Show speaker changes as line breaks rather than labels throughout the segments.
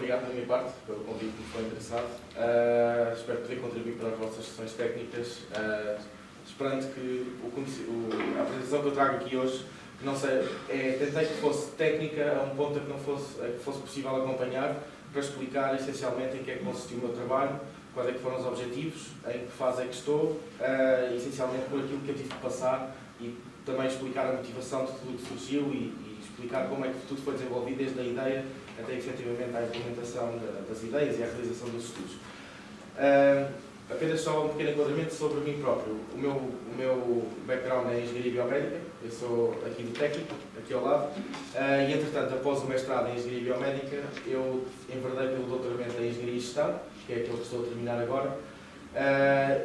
obrigado da minha parte pelo convite, que foi interessado. Espero poder contribuir para as vossas sessões técnicas, esperando que a apresentação que eu trago aqui hoje, que não sei, tentei que fosse técnica a um ponto a que fosse possível acompanhar, para explicar essencialmente em que é que consistiu o meu trabalho, quais é que foram os objetivos, em que fase é que estou, essencialmente por aquilo que eu tive que passar e também explicar a motivação de tudo o que surgiu e explicar como é que tudo foi desenvolvido desde a ideia até efetivamente à implementação das ideias e à realização dos estudos. Apenas só um pequeno enquadramento sobre mim próprio. O meu background é engenharia biomédica, eu sou aqui do técnico, aqui ao lado, e entretanto, após o mestrado em engenharia biomédica, eu enverdei pelo doutoramento em engenharia e gestão, que é aquilo que estou a terminar agora,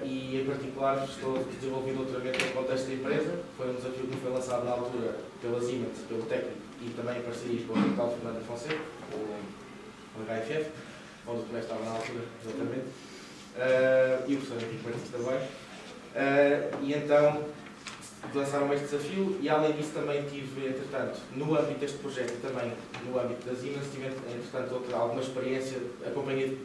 e em particular estou a desenvolver doutoramento no contexto da empresa. Foi um desafio que me foi lançado na altura pela Siemens, pelo técnico e também em parceria com o Hospital Fernando Fonseca, o HFF, onde o Tomé estava na altura, exatamente, e o professor Henrique Martins também. E então lançaram este desafio e além disso também tive, entretanto, no âmbito deste projeto e também no âmbito das Siemens, tive entretanto alguma experiência, acompanhei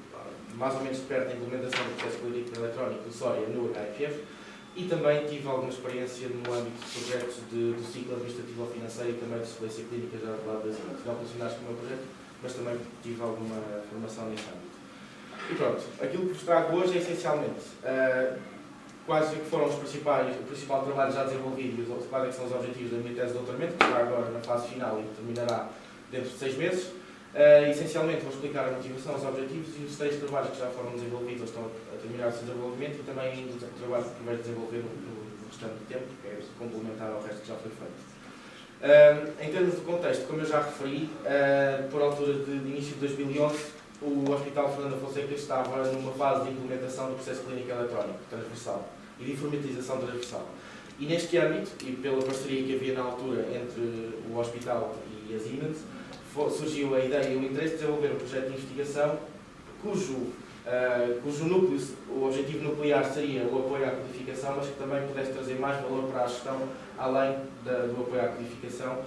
mais ou menos de perto a implementação do processo clínico eletrónico do SORIA no HFF e também tive alguma experiência no âmbito de projetos do ciclo administrativo ou financeiro e também de excelência clínica já do lado das Siemens. Não funcionaste com o meu projeto, mas também tive alguma formação nesse âmbito. E pronto, aquilo que vos trago hoje é essencialmente quais que foram o principal trabalho já desenvolvido e quais é que são os objetivos da minha tese de doutoramento, que está agora na fase final e terminará dentro de 6 meses. Essencialmente vou explicar a motivação, os objetivos e os 3 trabalhos que já foram desenvolvidos ou estão a terminar o seu desenvolvimento e também o trabalho que vais desenvolver no restante do tempo, que é complementar ao resto que já foi feito. Em termos de contexto, como eu já referi, por altura de início de 2011, o Hospital Fernando Fonseca estava numa fase de implementação do processo clínico eletrónico transversal e de informatização transversal. E neste âmbito, e pela parceria que havia na altura entre o hospital e as Siemens, surgiu a ideia e o interesse de desenvolver um projeto de investigação cujo núcleo, o objetivo nuclear seria o apoio à codificação, mas que também pudesse trazer mais valor para a gestão além do apoio à codificação,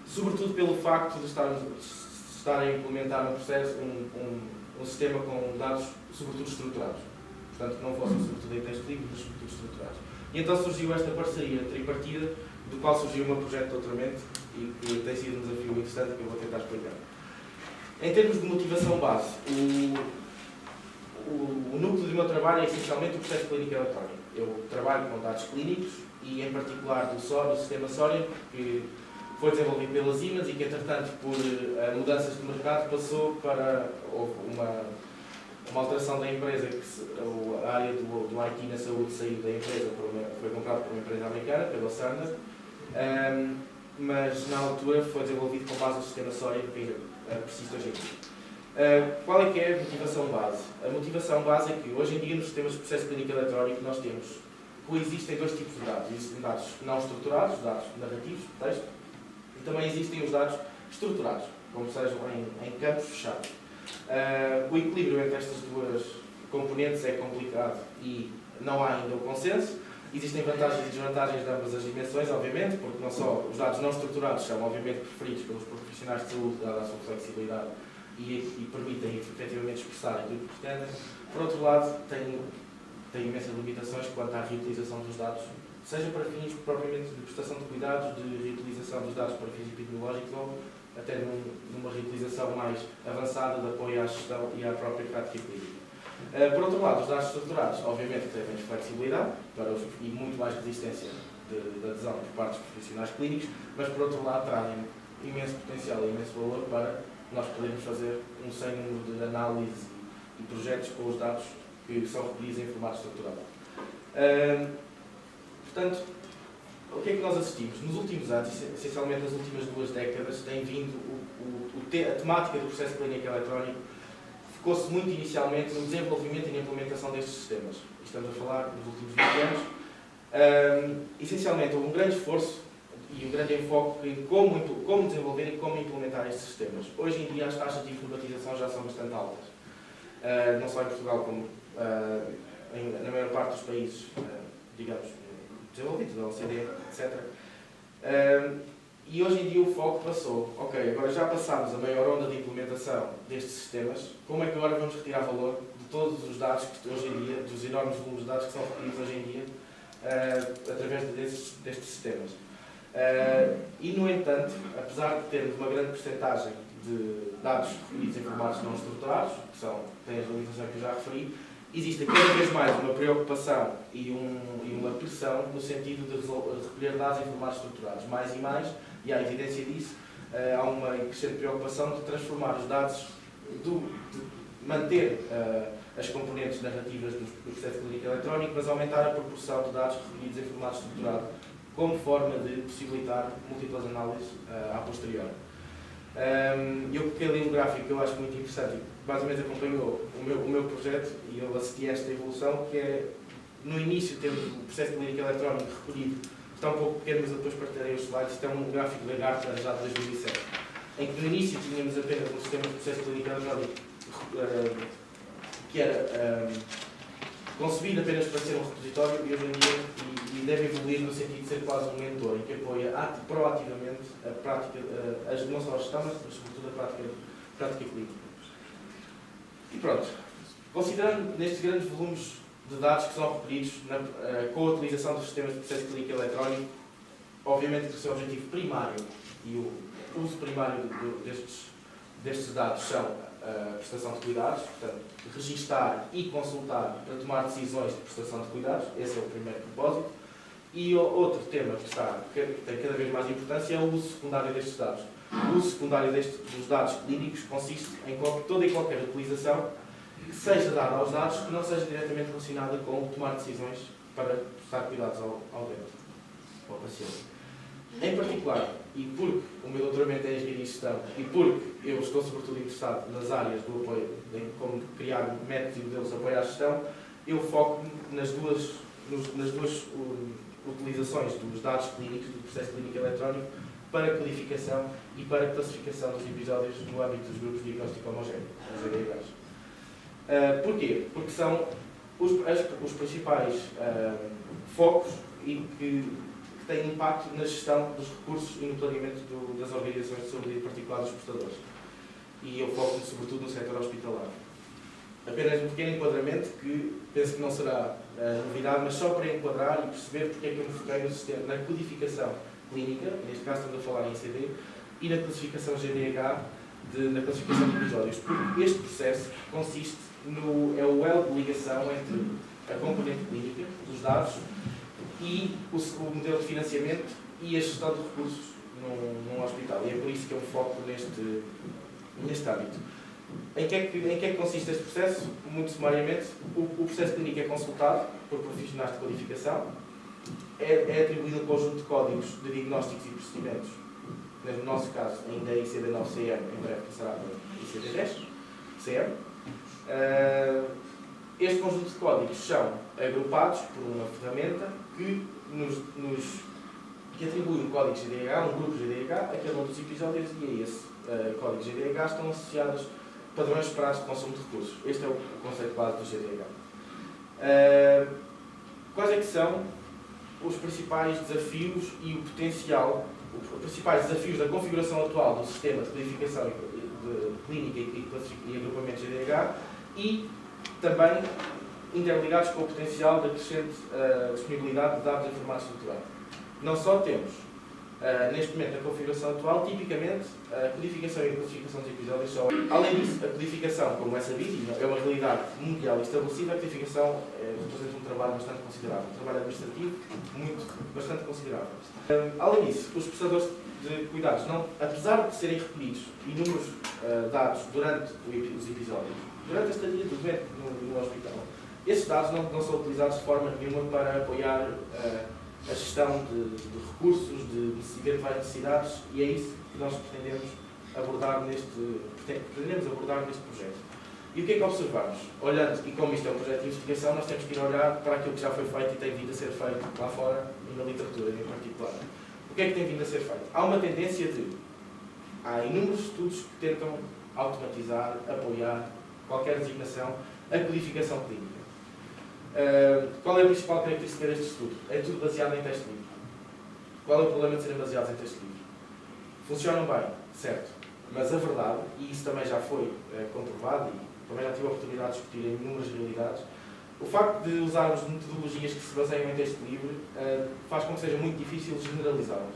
sobretudo pelo facto de estar a implementar um processo, um sistema com dados sobretudo estruturados. Portanto, que não fossem sobretudo em texto livre, mas sobretudo estruturados. E então surgiu esta parceria tripartida, do qual surgiu o meu projeto de doutoramento e que tem sido um desafio interessante que eu vou tentar explicar. Em termos de motivação base, o núcleo do meu trabalho é essencialmente o processo clínico eletrónico. Eu trabalho com dados clínicos e, em particular, do sistema SORIA, que foi desenvolvido pelas Siemens e que, entretanto, por mudanças de mercado, passou para uma alteração da empresa, a área do IT na saúde saiu da empresa, foi comprada por uma empresa americana, pela Cerner, mas na altura foi desenvolvido com base no sistema SORIA que persiste hoje em dia. Qual é que é a motivação base? A motivação base é que hoje em dia nos sistemas de processo clínico eletrónico nós coexistem 2 tipos de dados. Existem dados não estruturados, dados narrativos, texto, e também existem os dados estruturados, como sejam em campos fechados. O equilíbrio entre estas 2 componentes é complicado e não há ainda o consenso. Existem vantagens e desvantagens de ambas as dimensões, obviamente, porque não só os dados não estruturados são, obviamente, preferidos pelos profissionais de saúde, dada a sua flexibilidade, e permitem, efetivamente, expressar aquilo que pretendem. Por outro lado, tem imensas limitações quanto à reutilização dos dados, seja para fins propriamente de prestação de cuidados, de reutilização dos dados para fins epidemiológicos ou até numa reutilização mais avançada de apoio à gestão e à própria prática clínica. Por outro lado, os dados estruturados, obviamente, têm menos flexibilidade e muito mais resistência de adesão por parte dos profissionais clínicos, mas, por outro lado, trazem imenso potencial e imenso valor para nós podermos fazer um sem número de análise e projetos com os dados que são recolhidos em formato estruturado. Portanto, o que é que nós assistimos? Nos últimos anos, essencialmente nas últimas 2 décadas, tem vindo a temática do processo clínico eletrónico focou-se muito inicialmente no desenvolvimento e na implementação destes sistemas. Estamos a falar nos últimos 20 anos. Essencialmente, houve um grande esforço e um grande enfoque em como desenvolver e como implementar estes sistemas. Hoje em dia, as taxas de informatização já são bastante altas. Não só em Portugal, como na maior parte dos países, digamos, desenvolvidos, da OCDE, etc. E hoje em dia o foco passou, ok, agora já passámos a maior onda de implementação destes sistemas, como é que agora vamos retirar valor de todos os dados que hoje em dia, dos enormes volumes de dados que são recolhidos hoje em dia, através destes sistemas. E, no entanto, apesar de termos uma grande percentagem de dados recolhidos em formatos não estruturados, que têm as limitações que eu já referi, existe cada vez mais uma preocupação e uma pressão no sentido de recolher dados em formatos estruturados, mais e mais, e há evidência disso. Há uma crescente preocupação de transformar os dados, de manter as componentes narrativas do processo clínico eletrónico, mas aumentar a proporção de dados recolhidos em formato estruturado, como forma de possibilitar múltiplas análises a posteriori. Eu coloquei ali um gráfico que eu acho muito interessante, que mais ou menos acompanhou o meu projeto, e eu assisti a esta evolução, que é, no início, temos o processo clínico eletrónico recolhido, está um pouco pequeno, mas eu depois partilharei os slides. Isto é um gráfico da Gartner já de 2007, em que no início tínhamos apenas um sistema de processo clínico eletrónico que era concebido apenas para ser um repositório, e hoje em dia deve evoluir no sentido de ser quase um mentor, em que apoia proativamente a prática, não só a gestão, mas sobretudo a prática clínica. E pronto, considerando nestes grandes volumes de dados que são recolhidos com a utilização dos sistemas de processo clínico eletrónico, obviamente que o seu objetivo primário e o uso primário destes dados são a prestação de cuidados, portanto, registar e consultar para tomar decisões de prestação de cuidados, esse é o primeiro propósito. E outro tema que tem cada vez mais importância é o uso secundário destes dados. O uso secundário dos dados clínicos consiste em toda e qualquer utilização que seja dada aos dados que não seja diretamente relacionada com tomar decisões para prestar cuidados ao doente, ao paciente. Em particular, e porque o meu doutoramento é em Engenharia e Gestão, e porque eu estou sobretudo interessado nas áreas do apoio, em como criar métodos e modelos de apoio à gestão, eu foco nas duas utilizações dos dados clínicos, do processo clínico eletrónico, para codificação e para classificação dos episódios no âmbito dos grupos de diagnóstico homogéneo, os GDHs. Porquê? Porque são os principais focos e que têm impacto na gestão dos recursos e no planeamento das organizações de saúde, em particular dos prestadores. E eu foco sobretudo no setor hospitalar. Apenas um pequeno enquadramento, que penso que não será novidade, mas só para enquadrar e perceber porque é que eu me foquei no sistema, na codificação clínica, neste caso estamos a falar em ICD, e na classificação GDH, na classificação de episódios. Porque este processo consiste é o elo de ligação entre a componente clínica dos dados e o modelo de financiamento e a gestão de recursos num hospital. E é por isso que eu foco neste âmbito. Em que é que consiste este processo? Muito sumariamente, o processo clínico é consultado por profissionais de codificação, é atribuído um conjunto de códigos de diagnósticos e procedimentos, no nosso caso ainda é ICD-9-CM, em breve passará para ICD-10-CM. Este conjunto de códigos são agrupados por uma ferramenta que atribui um código GDH, um grupo GDH, a cada um dos episódios, e a esse código GDH estão associados padrões esperados de consumo de recursos. Este é o conceito base do GDH. Quais é que são os principais desafios e o potencial, os principais desafios da configuração atual do sistema de codificação de clínica e agrupamento GDH, e também interligados com o potencial da crescente disponibilidade de dados em formato estruturado? Não só temos, neste momento, a configuração atual, tipicamente, a codificação e a classificação dos episódios só. Além disso, a codificação, como é sabido, é uma realidade mundial e estabelecida. A codificação representa um trabalho bastante considerável, um trabalho administrativo bastante considerável. Além disso, os prestadores de cuidados, apesar de serem recolhidos inúmeros dados durante os episódios, durante a estadia do doente no hospital, esses dados não são utilizados de forma nenhuma para apoiar a gestão de recursos, de eventuais necessidades, e é isso que nós pretendemos abordar neste projeto. E o que é que observamos? Olhando, e como isto é um projeto de investigação, nós temos que ir olhar para aquilo que já foi feito e tem vindo a ser feito lá fora e na literatura em particular. O que é que tem vindo a ser feito? Há uma tendência há inúmeros estudos que tentam automatizar, apoiar qualquer designação, a codificação clínica. Qual é a principal característica deste estudo? É tudo baseado em texto livre. Qual é o problema de serem baseados em texto livre? funcionam bem, certo, mas a verdade, e isso também já foi comprovado e também já tive a oportunidade de discutir em inúmeras realidades, o facto de usarmos metodologias que se baseiam em texto livre faz com que seja muito difícil generalizá-las.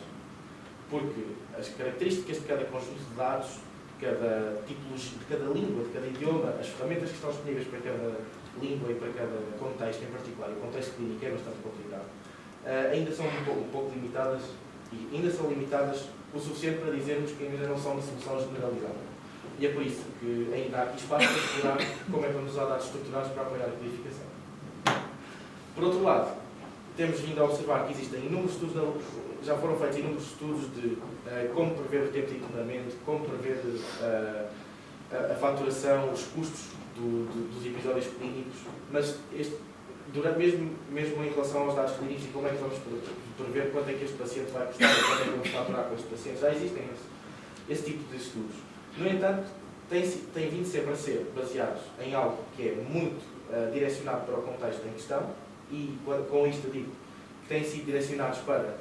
Porque as características de cada conjunto de dados, de cada tipologia, de cada língua, de cada idioma, as ferramentas que estão disponíveis para cada língua e para cada contexto em particular, e o contexto clínico é bastante complicado, ainda são um pouco limitadas, e ainda são limitadas o suficiente para dizermos que ainda não são uma solução generalizada. E é por isso que ainda há aqui espaço para explorar como é que vamos usar dados estruturados para apoiar a codificação. Por outro lado, temos vindo a observar que existem inúmeros estudos, já foram feitos inúmeros estudos de como prever o tempo de internamento, como prever a faturação, os custos dos episódios clínicos, mas mesmo em relação aos dados clínicos e como é que vamos prever quanto é que este paciente vai custar, quanto é que vamos faturar com este paciente, já existem esse tipo de estudos. No entanto, têm vindo sempre a ser baseados em algo que é muito direcionado para o contexto em questão e, com isto digo, que têm sido direcionados para,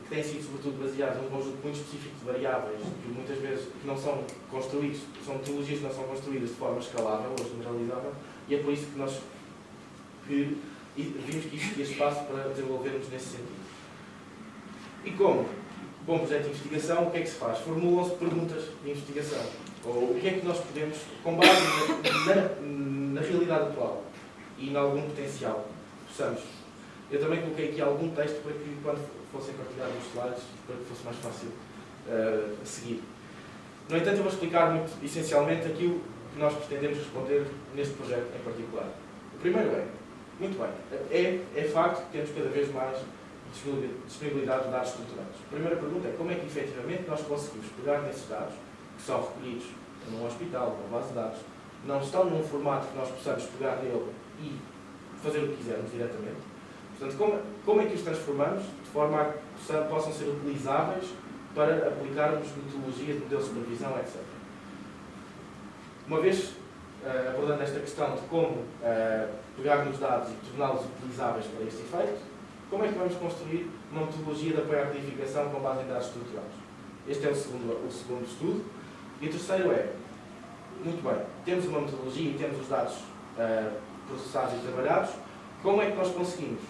que têm sido sobretudo baseados num conjunto muito específico de variáveis que muitas vezes não são construídos, são metodologias que não são construídas de forma escalável ou generalizável, e é por isso que nós vimos que existia espaço para desenvolvermos nesse sentido. E como bom projeto de investigação, o que é que se faz? Formulam-se perguntas de investigação. Ou o que é que nós podemos, com base na realidade atual e em algum potencial, possamos. Eu também coloquei aqui algum texto para que, quando fossem partilhados os slides, para que fosse mais fácil seguir. No entanto, eu vou explicar essencialmente aquilo que nós pretendemos responder neste projeto em particular. O primeiro muito bem, é facto que temos cada vez mais disponibilidade de dados estruturados. A primeira pergunta é como é que efetivamente nós conseguimos pegar nesses dados que são recolhidos num hospital, numa base de dados, não estão num formato que nós possamos pegar nele e fazer o que quisermos diretamente. Portanto, como é que os transformamos de forma a que possam ser utilizáveis para aplicarmos metodologias de modelos de supervisão, etc. Uma vez abordando esta questão de como pegar nos dados e torná-los utilizáveis para este efeito, como é que vamos construir uma metodologia de apoio à codificação com base em dados estruturados? Este é o segundo estudo. E o terceiro muito bem, temos uma metodologia e temos os dados processados e trabalhados, como é que nós conseguimos?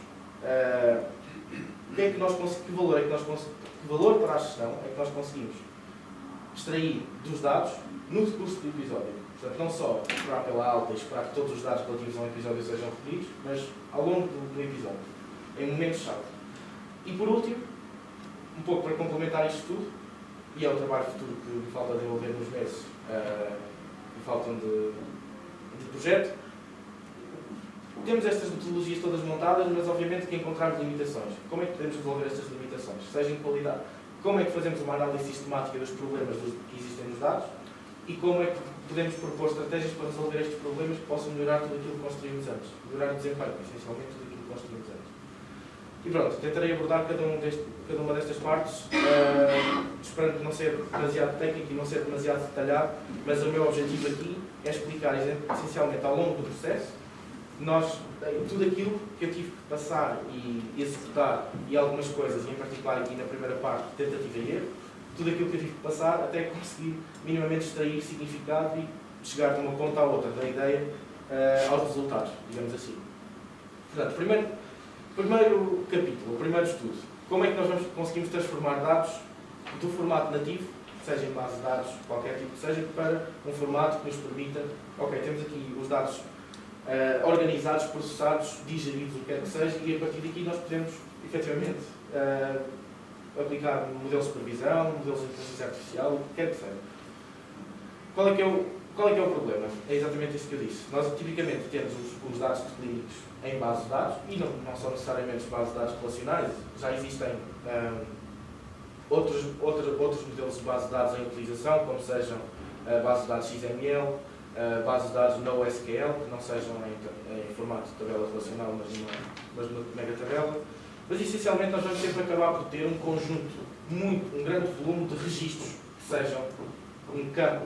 Que valor para a gestão é que nós conseguimos extrair dos dados no decurso do episódio? Portanto, não só esperar pela alta e esperar que todos os dados relativos a um episódio sejam recolhidos, mas ao longo do episódio, em momentos-chave. E por último, um pouco para complementar isto tudo, e é o trabalho futuro que me falta desenvolver nos meses que faltam de projeto, temos estas metodologias todas montadas, mas obviamente que encontramos limitações. Como é que podemos resolver estas limitações? Seja em qualidade. Como é que fazemos uma análise sistemática dos problemas que existem nos dados? E como é que podemos propor estratégias para resolver estes problemas que possam melhorar tudo aquilo que construímos antes? Melhorar o desempenho, essencialmente tudo aquilo que construímos antes. E pronto, tentarei abordar cada uma destas partes, esperando não ser demasiado técnico e não ser demasiado detalhado, mas o meu objetivo aqui é explicar essencialmente ao longo do processo tudo aquilo que eu tive que passar e executar, e algumas coisas, e em particular aqui na primeira parte, tentativa e erro, tudo aquilo que eu tive que passar até conseguir minimamente extrair significado e chegar de uma ponta à outra, da ideia aos resultados, digamos assim. Portanto, primeiro capítulo, o primeiro estudo. Como é que nós conseguimos transformar dados do formato nativo, seja em base de dados, qualquer tipo que seja, para um formato que nos permita, ok, temos aqui os dados organizados, processados, digeridos, o que quer que seja, e a partir daqui nós podemos, efetivamente, aplicar modelos de previsão, modelos de inteligência artificial, o que quer que seja. Qual é que é o problema? É exatamente isso que eu disse. Nós, tipicamente, temos os dados clínicos em base de dados, e não são necessariamente bases de dados relacionais, já existem outros modelos de base de dados em utilização, como sejam bases de dados XML, bases de dados NoSQL, que não sejam em formato de tabela relacional, mas numa mega tabela. Mas, essencialmente, nós vamos sempre acabar por ter um conjunto, um grande volume de registros, que sejam um campo,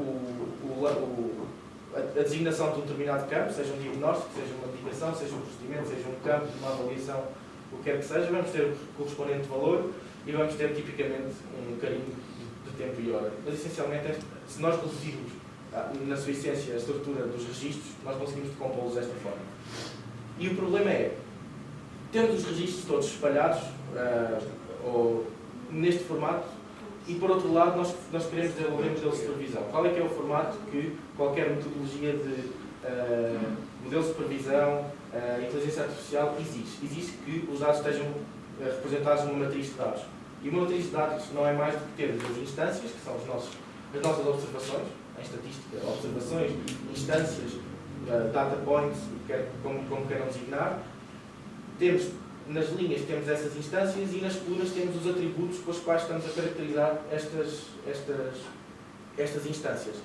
a designação de um determinado campo, seja um diagnóstico, seja uma medicação, seja um procedimento, seja um campo, uma avaliação, o que quer que seja, vamos ter o correspondente valor e vamos ter, tipicamente, um carimbo tempo e hora, mas essencialmente se nós reduzirmos na sua essência a estrutura dos registros, nós conseguimos decompô-los desta forma. E o problema é, temos os registros todos espalhados ou neste formato, e por outro lado nós queremos desenvolver modelos de supervisão. Qual é que é o formato que qualquer metodologia de modelos de supervisão, inteligência artificial exige? Exige que os dados estejam representados numa matriz de dados. E uma matriz de dados não é mais do que termos as instâncias, que são as nossas observações, em estatística, observações, instâncias, data points, como queiram designar. Temos, nas linhas temos essas instâncias e nas colunas temos os atributos com os quais estamos a caracterizar estas instâncias.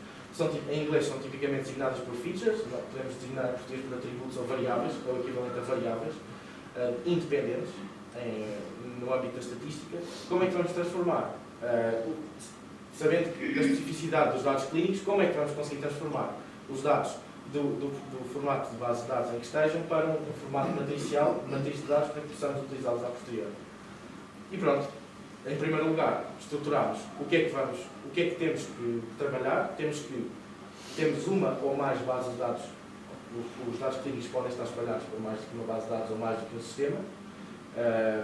Em inglês são tipicamente designadas por features, podemos designar em português por atributos ou variáveis, ou equivalente a variáveis, independentes, no âmbito da estatística. Como é que vamos transformar? Sabendo da especificidade dos dados clínicos, como é que vamos conseguir transformar os dados do formato de base de dados em que estejam para um formato matricial, matriz de dados, para que possamos utilizá-los à posterior. E pronto, em primeiro lugar, estruturamos o que é que temos que trabalhar. Temos uma ou mais bases de dados. Os dados clínicos podem estar espalhados por mais do que uma base de dados ou mais do que um sistema.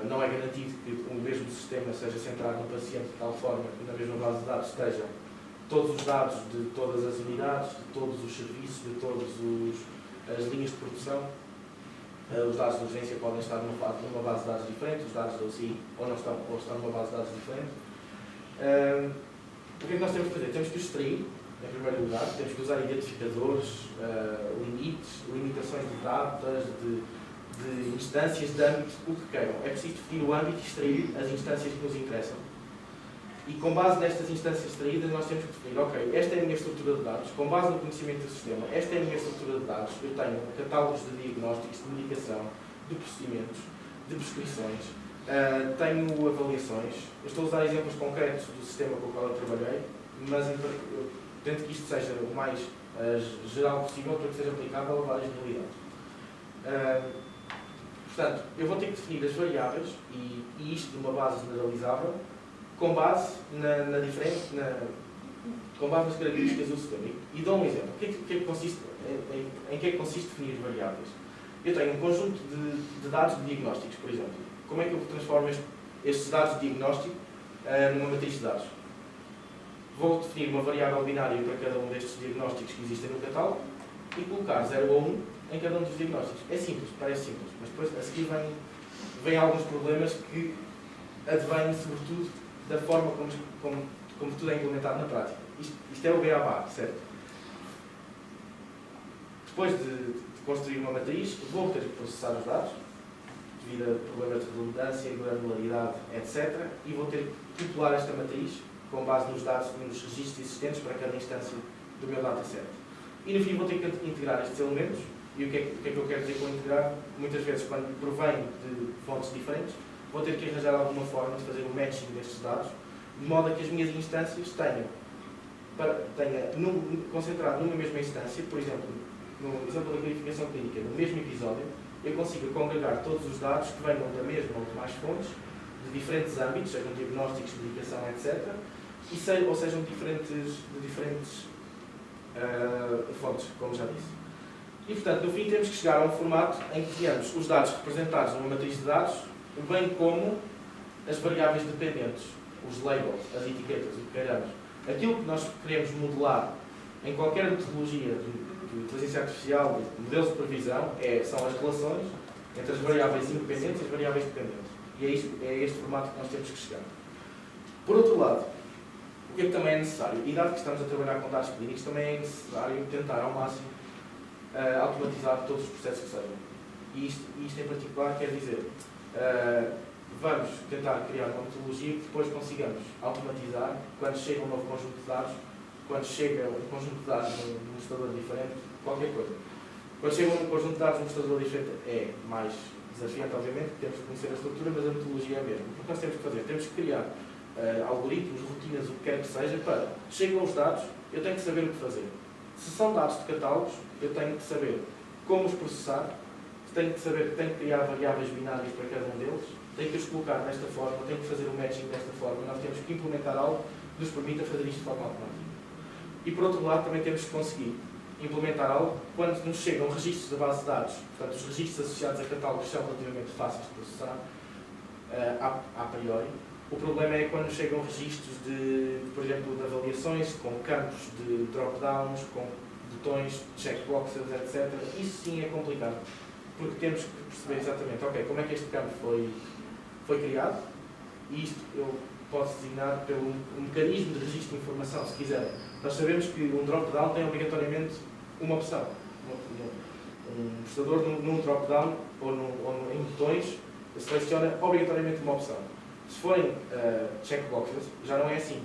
Não é garantido que o mesmo sistema seja centrado no paciente de tal forma que na mesma base de dados estejam todos os dados de todas as unidades, de todos os serviços, de todas as linhas de produção. Os dados de urgência podem estar numa base de dados diferente, os dados da UCI ou estão numa base de dados diferente. O que é que nós temos que fazer? Temos que extrair, em primeiro lugar, temos que usar identificadores, limites, limitações de datas, de instâncias, de âmbitos, o que queiram. É preciso definir o âmbito e extrair as instâncias que nos interessam. E com base nestas instâncias extraídas, nós temos que definir, ok, esta é a minha estrutura de dados, com base no conhecimento do sistema, esta é a minha estrutura de dados, eu tenho catálogos de diagnósticos, de medicação, de procedimentos, de prescrições, tenho avaliações. Eu estou a usar exemplos concretos do sistema com o qual eu trabalhei, mas eu tento que isto seja o mais geral possível para que seja aplicável a várias realidades. Portanto, eu vou ter que definir as variáveis e isto numa base generalizável, com base nas características do sistema. E dou um exemplo. Em que é que consiste definir variáveis? Eu tenho um conjunto de dados de diagnósticos, por exemplo. Como é que eu transformo estes dados de diagnóstico numa matriz de dados? Vou definir uma variável binária para cada um destes diagnósticos que existem no catálogo e colocar 0 ou 1 em cada um dos diagnósticos. É simples, parece simples, mas depois a seguir vêm alguns problemas que advêm sobretudo da forma como tudo é implementado na prática. Isto é o beabá, certo? Depois de construir uma matriz, vou ter que processar os dados, devido a problemas de redundância, granularidade, etc. E vou ter que popular esta matriz com base nos dados, nos registros existentes para cada instância do meu dataset. E no fim vou ter que integrar estes elementos. E o que é que eu quero dizer com integrar? Muitas vezes, quando provém de fontes diferentes, vou ter que arranjar alguma forma de fazer o matching destes dados, de modo a que as minhas instâncias tenha concentrado numa mesma instância, por exemplo, no exemplo da verificação clínica, no mesmo episódio, eu consigo congregar todos os dados que venham da mesma ou de mais fontes, de diferentes âmbitos, sejam diagnósticos, medicação, etc., ou sejam de diferentes fontes, como já disse. E, portanto, no fim temos que chegar a um formato em que tenhamos os dados representados numa matriz de dados, bem como as variáveis dependentes, os labels, as etiquetas, o que queiramos. Aquilo que nós queremos modelar em qualquer metodologia de inteligência artificial, de modelos de previsão, são as relações entre as variáveis independentes e as variáveis dependentes. E é este formato que nós temos que chegar. Por outro lado, o que é que também é necessário? E dado que estamos a trabalhar com dados clínicos, também é necessário tentar ao máximo automatizar todos os processos que sejam. E isto em particular quer dizer, vamos tentar criar uma metodologia que depois consigamos automatizar quando chega um novo conjunto de dados, quando chega um conjunto de dados num mostrador diferente, qualquer coisa. Quando chega um conjunto de dados num mostrador diferente é mais desafiante, obviamente, temos que conhecer a estrutura, mas a metodologia é a mesma. O que nós temos que fazer? Temos que criar algoritmos, rotinas, o que quer que seja, para chegam os dados, eu tenho que saber o que fazer. Se são dados de catálogos, eu tenho que saber como os processar, tenho que saber que tenho que criar variáveis binárias para cada um deles, tenho que os colocar desta forma, tenho que fazer o matching desta forma. Nós temos que implementar algo nos permita fazer isto de forma automática. E por outro lado, também temos que conseguir implementar algo quando nos chegam registros da base de dados, portanto, os registros associados a catálogos são relativamente fáceis de processar, a priori. O problema é quando chegam registros de, por exemplo, de avaliações, com campos de drop-downs, com botões, checkboxes, etc. Isso sim é complicado, porque temos que perceber exatamente, ok, como é que este campo foi criado, e isto eu posso designar pelo mecanismo de registro de informação, se quiserem. Nós sabemos que um drop-down tem obrigatoriamente uma opção. Um processador num drop-down ou em botões seleciona obrigatoriamente uma opção. Se forem checkboxes, já não é assim.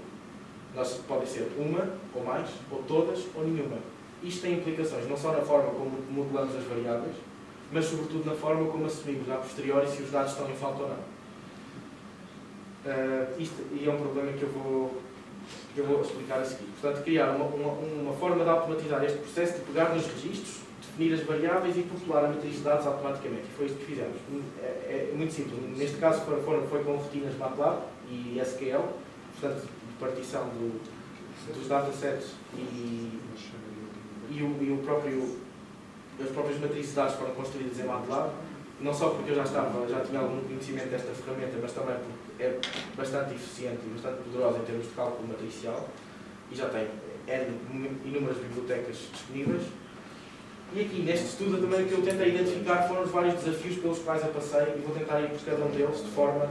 Podem ser uma, ou mais, ou todas, ou nenhuma. Isto tem implicações não só na forma como modelamos as variáveis, mas sobretudo na forma como assumimos a posteriori se os dados estão em falta ou não. Isto é um problema que eu vou explicar a seguir. Portanto, criar uma forma de automatizar este processo de pegar nos registros, definir as variáveis e popular a matriz de dados automaticamente. E foi isto que fizemos. É muito simples. Neste caso foi com rotinas MATLAB e SQL, portanto, de partição dos datasets as próprias matrizes de dados foram construídas em MATLAB, não só porque eu já tinha algum conhecimento desta ferramenta, mas também porque é bastante eficiente e bastante poderosa em termos de cálculo matricial e já tem inúmeras bibliotecas disponíveis. E aqui, neste estudo, também o que eu tentei identificar foram os vários desafios pelos quais eu passei e vou tentar ir por cada um deles de forma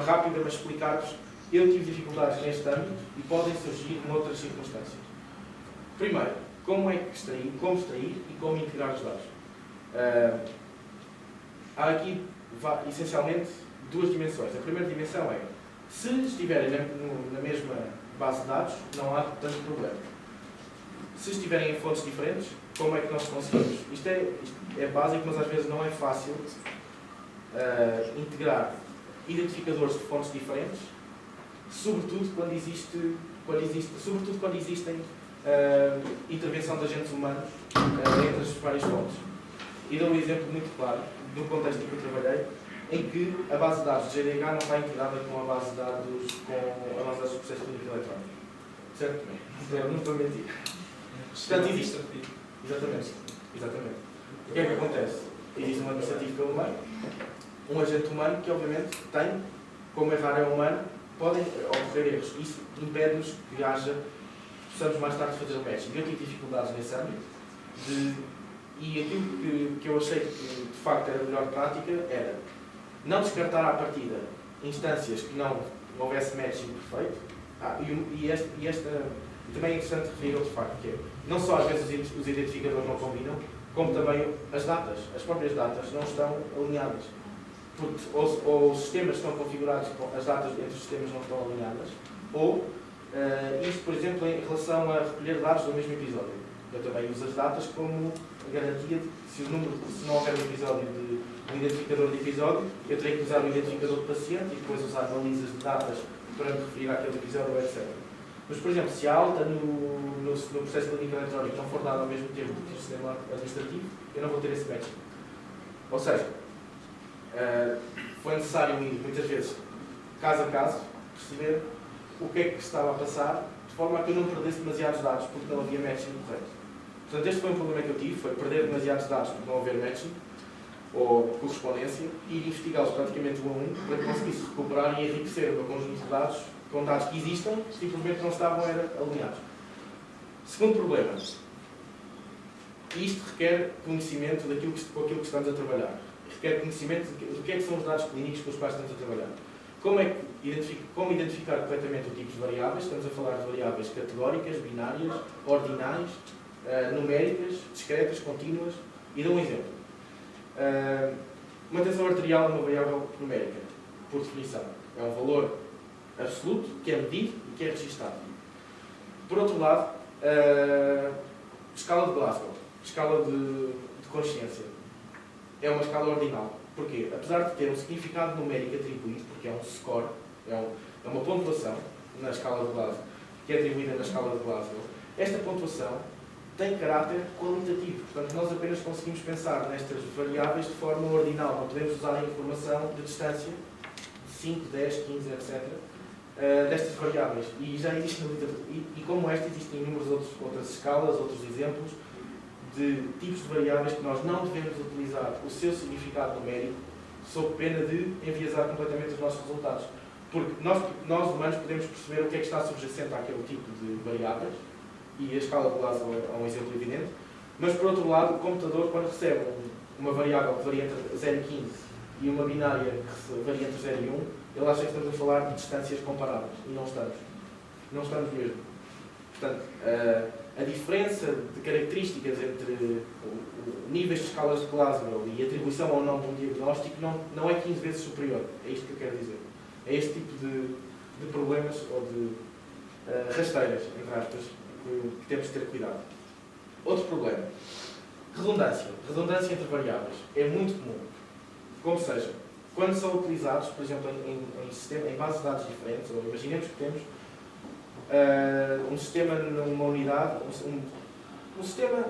rápida, mas explicar-vos. Eu tive dificuldades neste âmbito e podem surgir noutras circunstâncias. Primeiro, como extrair e como integrar os dados. Há aqui, essencialmente, duas dimensões. A primeira dimensão é, se estiverem na mesma base de dados, não há tanto problema. Se estiverem em fontes diferentes, como é que nós conseguimos? Isto é básico, mas às vezes não é fácil integrar identificadores de fontes diferentes, sobretudo quando existem intervenção de agentes humanos entre as várias fontes. E dou um exemplo muito claro, de um contexto em que eu trabalhei, em que a base de dados de GDH não está integrada com a base de dados do processo clínico eletrónico. Certo? Não estou a mentir. Portanto, existe. Exatamente. O que é que acontece? Existe um administrativo pelo meio, um agente humano que, obviamente, tem, como errar é humano, podem ocorrer erros. Isso impede-nos que possamos mais tarde fazer o match. Eu tive dificuldades nesse âmbito e aquilo que eu achei que de facto era a melhor prática era não descartar à partida instâncias que não houvesse matching perfeito. Também é interessante referir outro facto, que é não só às vezes os identificadores não combinam, como também as próprias datas não estão alinhadas. Porque ou os sistemas estão configurados, as datas entre os sistemas não estão alinhadas, ou isto, por exemplo, em relação a recolher dados do mesmo episódio. Eu também uso as datas como garantia de que se não houver um identificador de episódio, eu terei que usar o identificador do paciente e depois usar balizas de datas para me referir àquele episódio, etc. Mas, por exemplo, se a alta no processo clínico eletrónico não for dada ao mesmo tempo que o sistema administrativo, eu não vou ter esse match. Ou seja, foi necessário ir, muitas vezes, caso a caso, perceber o que é que estava a passar, de forma a que eu não perdesse demasiados dados, porque não havia matching correto. Portanto, este foi um problema que eu tive, foi perder demasiados dados por não haver matching, ou correspondência, e ir investigá-los praticamente um a um, para que conseguisse recuperar e enriquecer o meu conjunto de dados, com dados que existem, simplesmente não estavam alinhados. Segundo problema, isto requer conhecimento com aquilo que estamos a trabalhar. Requer conhecimento do que é que são os dados clínicos com os quais estamos a trabalhar. Como identificar corretamente o tipo de variáveis? Estamos a falar de variáveis categóricas, binárias, ordinais, numéricas, discretas, contínuas. E dou um exemplo. Uma tensão arterial é uma variável numérica, por definição. É um valor absoluto que é medido e que é registado. Por outro lado, escala de Glasgow, escala de consciência, é uma escala ordinal. Porquê? Apesar de ter um significado numérico atribuído, porque é um score, é uma pontuação na escala de Glasgow, que é atribuída na escala de Glasgow, esta pontuação tem caráter qualitativo. Portanto, nós apenas conseguimos pensar nestas variáveis de forma ordinal. Não podemos usar a informação de distância, 5, 10, 15, etc., destas variáveis. E já existe na literatura. E como esta, existem inúmeras outras escalas, outros exemplos de tipos de variáveis que nós não devemos utilizar o seu significado numérico sob pena de enviesar completamente os nossos resultados. Porque nós humanos podemos perceber o que é que está subjacente àquele tipo de variáveis, e a escala de Glasgow é um exemplo evidente, mas por outro lado, o computador, quando recebe uma variável que varia entre 0 e 15 e uma binária que varia entre 0 e 1, ele acha que estamos a falar de distâncias comparáveis, e não estamos. Não estamos mesmo. Portanto, a diferença de características entre níveis de escalas de Glasgow e atribuição ou não de um diagnóstico não é 15 vezes superior. É isto que eu quero dizer. É este tipo de problemas, ou de rasteiras, entre aspas, que temos de ter cuidado. Outro problema. Redundância. Redundância entre variáveis. É muito comum. Como seja, quando são utilizados, por exemplo, em bases de dados diferentes, ou imaginemos que temos um sistema numa unidade, um sistema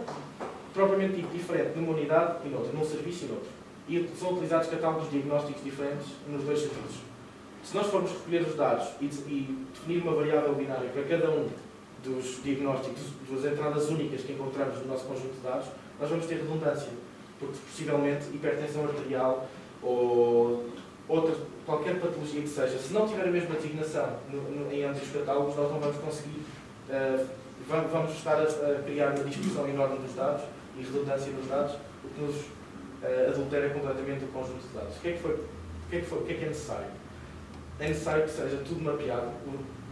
propriamente dito diferente numa unidade e noutra, num serviço e noutro. E são utilizados catálogos diagnósticos diferentes nos dois serviços. Se nós formos recolher os dados e definir uma variável binária para cada um dos diagnósticos, das entradas únicas que encontramos no nosso conjunto de dados, nós vamos ter redundância, porque possivelmente hipertensão arterial ou qualquer patologia que seja, se não tiver a mesma designação em ambos os catálogos, nós não vamos conseguir, vamos estar a criar uma dispersão enorme dos dados e redundância dos dados, o que nos adultera completamente o conjunto de dados. O que é que é necessário? É necessário que seja tudo mapeado,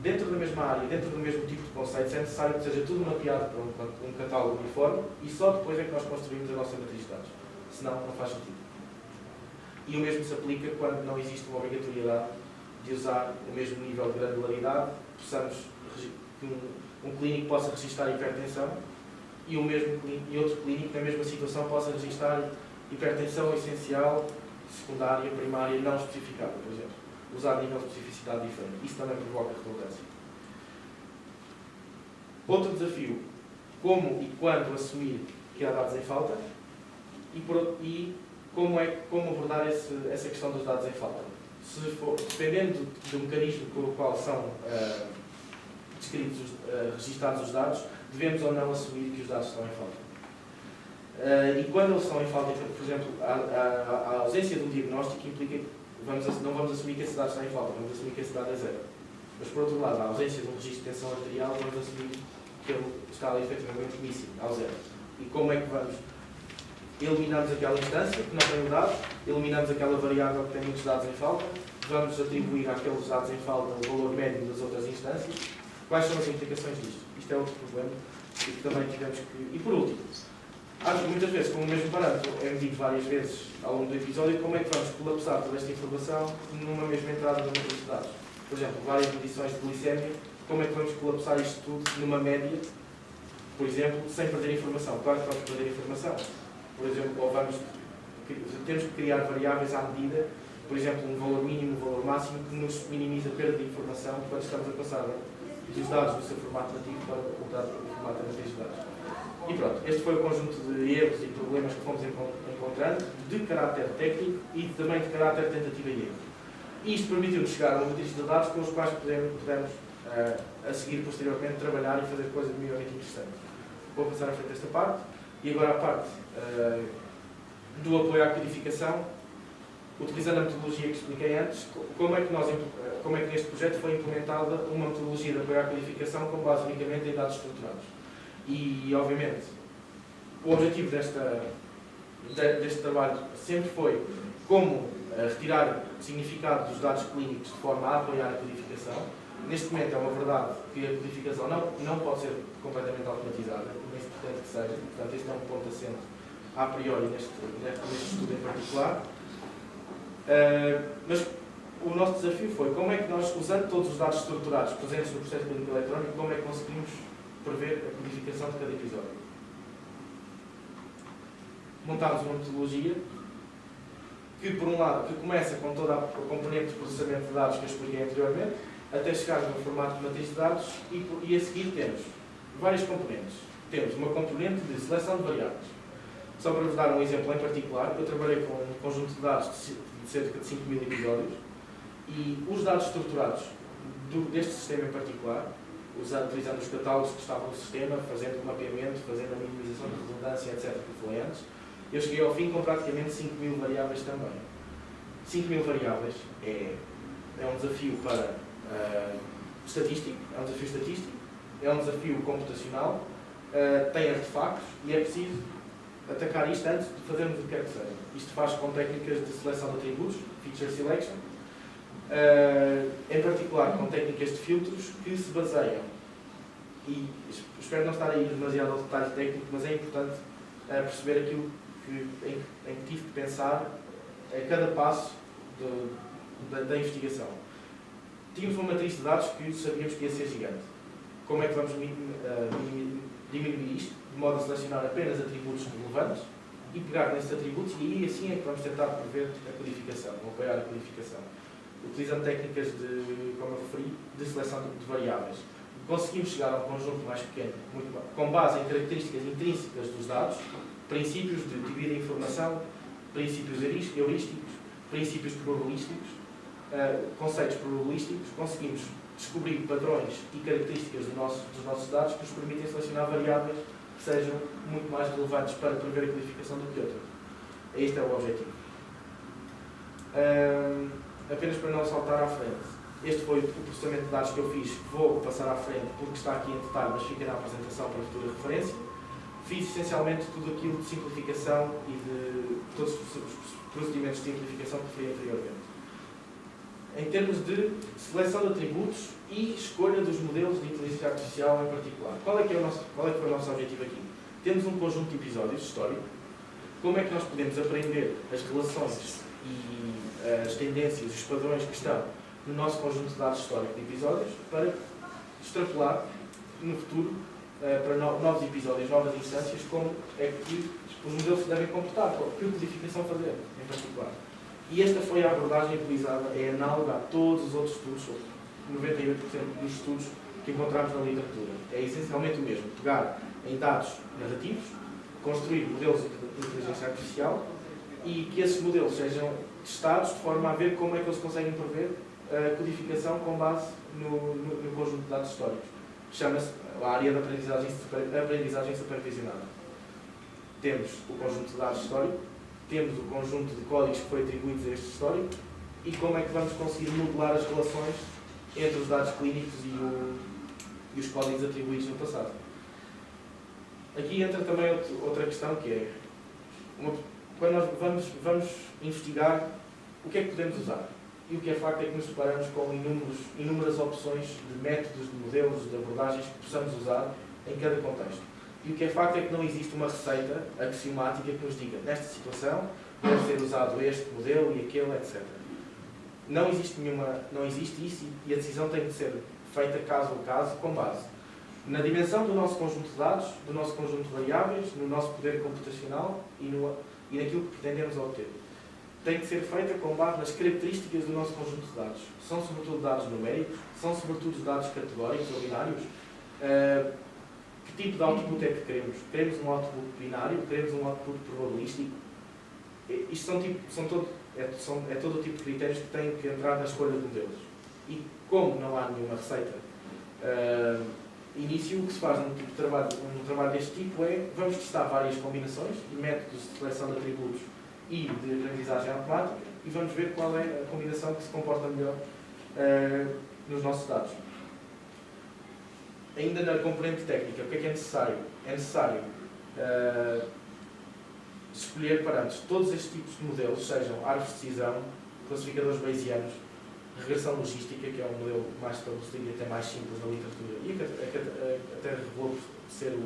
dentro da mesma área, dentro do mesmo tipo de conceitos, é necessário que seja tudo mapeado para um catálogo uniforme e só depois é que nós construímos a nossa matriz de dados. Senão, não faz sentido. E o mesmo se aplica quando não existe uma obrigatoriedade de usar o mesmo nível de granularidade, que um clínico possa registrar hipertensão e outro clínico, na mesma situação, possa registrar hipertensão essencial, secundária, primária, não especificada, por exemplo. Usar nível de especificidade diferente. Isso também provoca redundância. Outro desafio. Como e quando assumir que há dados em falta e como abordar essa questão dos dados em falta. Dependendo do mecanismo com o qual são registados os dados, devemos ou não assumir que os dados estão em falta. E quando eles estão em falta, por exemplo, a ausência de um diagnóstico implica que não vamos assumir que esse dado está em falta, vamos assumir que esse dado é zero. Mas, por outro lado, a ausência de um registro de tensão arterial, vamos assumir que ele está efetivamente míssil, ao zero. E como é que vamos? Eliminamos aquela instância que não tem o dado, eliminamos aquela variável que tem muitos dados em falta, vamos atribuir àqueles dados em falta o valor médio das outras instâncias. Quais são as implicações disto? Isto é outro problema e que também tivemos que... E por último, acho que muitas vezes, com o mesmo parâmetro, é medido várias vezes ao longo do episódio, como é que vamos colapsar toda esta informação numa mesma entrada de matriz de dados. Por exemplo, várias medições de glicemia, como é que vamos colapsar isto tudo numa média, por exemplo, sem perder informação? Claro que vamos perder informação. Por exemplo, temos que criar variáveis à medida, por exemplo, um valor mínimo, um valor máximo, que nos minimiza a perda de informação quando estamos a passar dos dados do seu formato nativo para o formato da matriz de dados. E pronto, este foi o conjunto de erros e problemas que fomos encontrando, de caráter técnico e também de caráter tentativa e erro. E isto permitiu-nos chegar a uma matriz de dados com os quais pudemos, a seguir posteriormente, trabalhar e fazer coisas minimamente interessantes. Vou passar à frente desta parte. E agora a parte do apoio à codificação, utilizando a metodologia que expliquei antes, como é que neste projeto foi implementada uma metodologia de apoio à codificação com base unicamente em dados estruturados. E, obviamente, o objetivo deste trabalho sempre foi como retirar o significado dos dados clínicos de forma a apoiar a codificação. Neste momento é uma verdade que a codificação não pode ser completamente automatizada, nem se pretende que seja. Portanto, este é um ponto assente a priori neste estudo em particular. Mas o nosso desafio foi como é que nós, usando todos os dados estruturados presentes no processo clínico eletrónico, como é que conseguimos prever a codificação de cada episódio. Montámos uma metodologia que, por um lado, que começa com toda a componente de processamento de dados que eu expliquei anteriormente, até chegarmos no formato de matriz de dados e a seguir temos várias componentes. Temos uma componente de seleção de variáveis. Só para vos dar um exemplo em particular, eu trabalhei com um conjunto de dados de cerca de 5.000 episódios e os dados estruturados deste sistema em particular, utilizando os catálogos que estavam no sistema, fazendo o mapeamento, fazendo a minimização de redundância, etc., que falei antes, eu cheguei ao fim com praticamente 5.000 variáveis também. 5.000 variáveis é um desafio para estatístico, é um desafio computacional, tem artefactos e é preciso atacar isto antes de fazermos o que quer que seja. Isto faz com técnicas de seleção de atributos, feature selection, em particular com técnicas de filtros que se baseiam, e espero não estar a ir demasiado ao detalhe técnico, mas é importante perceber aquilo em que tive que pensar a cada passo da investigação. Tínhamos uma matriz de dados que sabíamos que ia ser gigante. Como é que vamos diminuir isto, de modo a selecionar apenas atributos relevantes e pegar nesses atributos, e aí assim é que vamos tentar prever a codificação, ou apoiar a codificação. Utilizando técnicas como eu referi, de seleção de variáveis. Conseguimos chegar a um conjunto mais pequeno, com base em características intrínsecas dos dados, princípios de teoria da informação, princípios heurísticos, princípios probabilísticos, conceitos probabilísticos. Conseguimos descobrir padrões e características dos nossos dados que nos permitem selecionar variáveis que sejam muito mais relevantes para prever a codificação do que outras. Este é o objetivo. Apenas para não saltar à frente, este foi o processamento de dados que eu fiz, vou passar à frente porque está aqui em detalhe, mas fica na apresentação para futura referência. Fiz essencialmente tudo aquilo de simplificação e de todos os procedimentos de simplificação que referi anteriormente. Em termos de seleção de atributos e escolha dos modelos de inteligência artificial em particular. Qual é que foi o nosso objetivo aqui? Temos um conjunto de episódios históricos. Como é que nós podemos aprender as relações e as tendências, os padrões que estão no nosso conjunto de dados históricos de episódios para extrapolar no futuro para novos episódios, novas instâncias, como é que os modelos se devem comportar, que codificação fazer em particular. E esta foi a abordagem utilizada, é análoga a todos os outros estudos, 98% dos estudos que encontramos na literatura. É essencialmente o mesmo, pegar em dados narrativos, construir modelos de inteligência artificial e que esses modelos sejam testados de forma a ver como é que eles conseguem prever a codificação com base no conjunto de dados históricos. Chama-se a área de aprendizagem supervisionada. Temos o conjunto de dados histórico, temos o conjunto de códigos que foi atribuídos a este histórico e como é que vamos conseguir modelar as relações entre os dados clínicos e os códigos atribuídos no passado. Aqui entra também outra questão, que é quando nós vamos investigar o que é que podemos usar. E o que é facto é que nos deparamos com inúmeras opções de métodos, de modelos, de abordagens que possamos usar em cada contexto. E o que é facto é que não existe uma receita axiomática que nos diga, nesta situação, deve ser usado este modelo e aquele, etc. Não existe isso e a decisão tem de ser feita caso a caso, com base na dimensão do nosso conjunto de dados, do nosso conjunto de variáveis, no nosso poder computacional e naquilo que pretendemos obter. Tem que ser feita com base nas características do nosso conjunto de dados. São sobretudo dados numéricos, são sobretudo dados categóricos ou binários. Que tipo de output é que queremos? Queremos um output binário? Queremos um output probabilístico? Isto é todo o tipo de critérios que têm que entrar na escolha de modelos. E como não há nenhuma receita início, o que se faz num trabalho deste tipo é, vamos testar várias combinações de métodos de seleção de atributos e de aprendizagem automática e vamos ver qual é a combinação que se comporta melhor nos nossos dados. Ainda na componente técnica, o que é necessário? É necessário escolher parâmetros. Todos estes tipos de modelos, sejam árvores de decisão, classificadores bayesianos, regressão logística, que é um modelo mais estabelecido e até mais simples na literatura, e até revelou ser